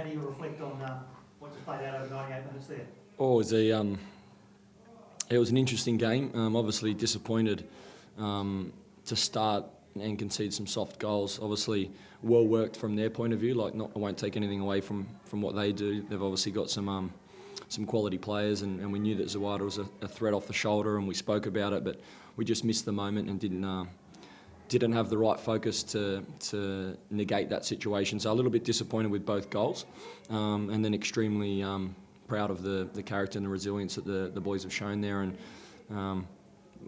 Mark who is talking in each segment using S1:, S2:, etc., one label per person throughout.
S1: do you reflect on what just played out over 98 minutes there?
S2: Oh, it was an interesting game. Obviously disappointed to start and concede some soft goals. Obviously well worked from their point of view. I won't take anything away from what they do. They've obviously got some quality players, and we knew that Zawada was a threat off the shoulder, and we spoke about it, but we just missed the moment and didn't have the right focus to negate that situation. So a little bit disappointed with both goals, and then extremely proud of the character and the resilience that the boys have shown there. And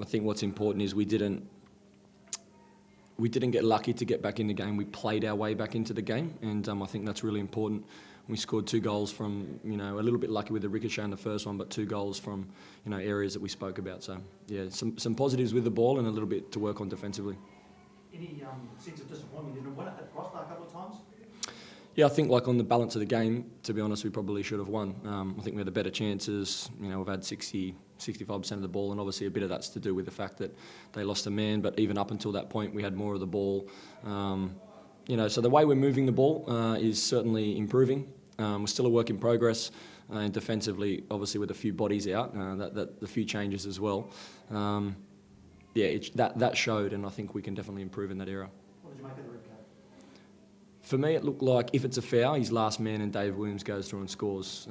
S2: I think what's important is we didn't get lucky to get back in the game. We played our way back into the game, and I think that's really important. We scored 2 goals from, a little bit lucky with the ricochet in the first one, but 2 goals from, areas that we spoke about. So, yeah, some positives with the ball and a little bit to work on defensively.
S1: Any sense of disappointment? You didn't win it at the crossbar a couple of times?
S2: Yeah, I think on the balance of the game, to be honest, we probably should have won. I think we had the better chances. We've had 65% of the ball, and obviously a bit of that's to do with the fact that they lost a man, but even up until that point we had more of the ball. So the way we're moving the ball is certainly improving. We're still a work in progress, and defensively, obviously with a few bodies out, the few changes as well. That showed, and I think we can definitely improve in that area.
S1: What did you make of the red card?
S2: For me, it looked like if it's a foul, he's last man and Dave Williams goes through and scores.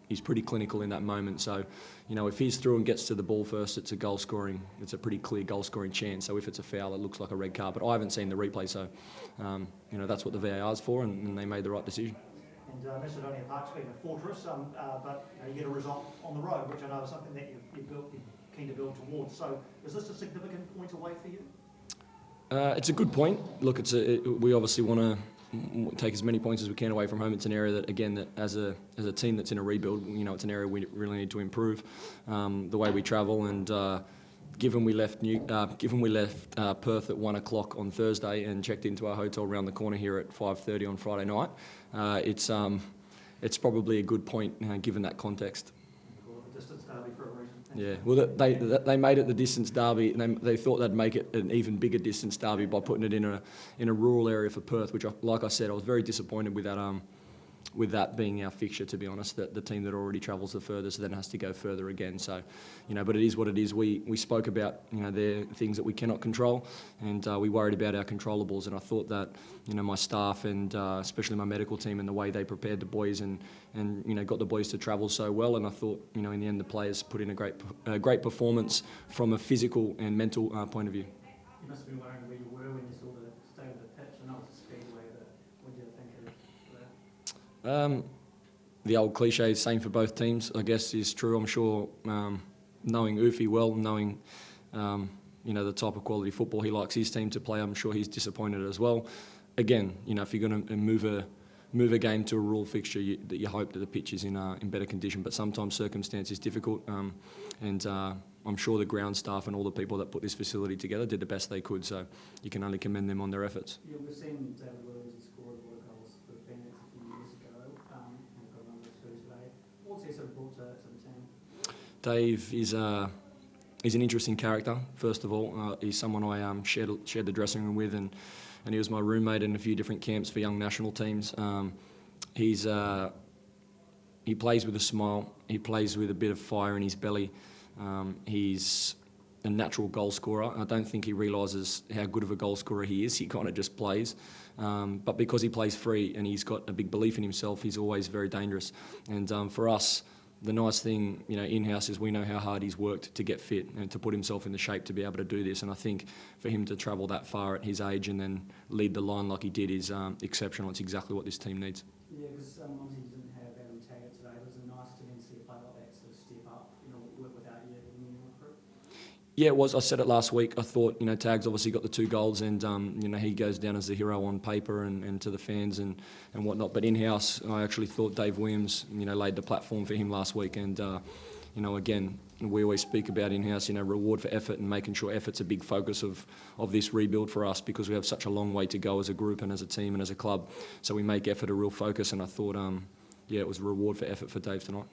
S2: He's pretty clinical in that moment. So, if he's through and gets to the ball first, it's a pretty clear goal scoring chance. So if it's a foul, it looks like a red card. But I haven't seen the replay, so, that's what the VAR is for, and they made the right decision.
S1: And Macedonia Park's been a fortress, but you get a result on the road, which I know is something that you're keen to build towards. So is this a significant point away for you?
S2: It's a good point. Look, we obviously want to take as many points as we can away from home. It's an area that, again, that as a team that's in a rebuild, it's an area we really need to improve. The way we travel, and given we left Perth at 1 o'clock on Thursday and checked into our hotel around the corner here at 5:30 on Friday night, it's probably a good point given that context.
S1: Distance derby for a reason.
S2: Yeah, well, they made it the distance derby, and they thought they'd make it an even bigger distance derby by putting it in a rural area for Perth, which, like I said, I was very disappointed with that being our fixture, to be honest, that the team that already travels the furthest then has to go further again. So, but it is what it is. We spoke about, the things that we cannot control, and we worried about our controllables. And I thought that, my staff and especially my medical team and the way they prepared the boys and got the boys to travel so well. And I thought, in the end, the players put in a great performance from a physical and mental point of view.
S1: You must have been wondering where you were when you saw the state of the pitch. I know it's a speedway, but what do you think of that?
S2: The old cliche, same for both teams, I guess, is true. I'm sure, knowing Ufi well, knowing the type of quality football he likes his team to play, I'm sure he's disappointed as well. Again, if you're going to move a game to a rural fixture, you hope that the pitch is in better condition. But sometimes circumstance is difficult, and I'm sure the ground staff and all the people that put this facility together did the best they could. So you can only commend them on their efforts.
S1: Yeah, we've seen David Williams score a lot of goals for Phoenix a few years ago, and got one of those two today. What's he sort of brought to the team?
S2: Dave is an interesting character. First of all, he's someone I shared the dressing room with, and he was my roommate in a few different camps for young national teams. He plays with a smile. He plays with a bit of fire in his belly. He's a natural goal scorer. I don't think he realises how good of a goal scorer he is. He kind of just plays. But because he plays free and he's got a big belief in himself, he's always very dangerous. And for us, the nice thing, in-house is we know how hard he's worked to get fit and to put himself in the shape to be able to do this. And I think for him to travel that far at his age and then lead the line like he did is exceptional. It's exactly what this team needs.
S1: Yeah, because obviously you didn't have Adam Taggart today. Was it nice to then see a player like that sort of step up, work without you in the recruit?
S2: Yeah, it was. I said it last week. I thought, Tag's obviously got the 2 goals and, he goes down as the hero on paper and to the fans and whatnot. But in-house, I actually thought Dave Williams, laid the platform for him last week. And, again, we always speak about in-house, reward for effort and making sure effort's a big focus of this rebuild for us because we have such a long way to go as a group and as a team and as a club. So we make effort a real focus, and I thought, it was a reward for effort for Dave tonight.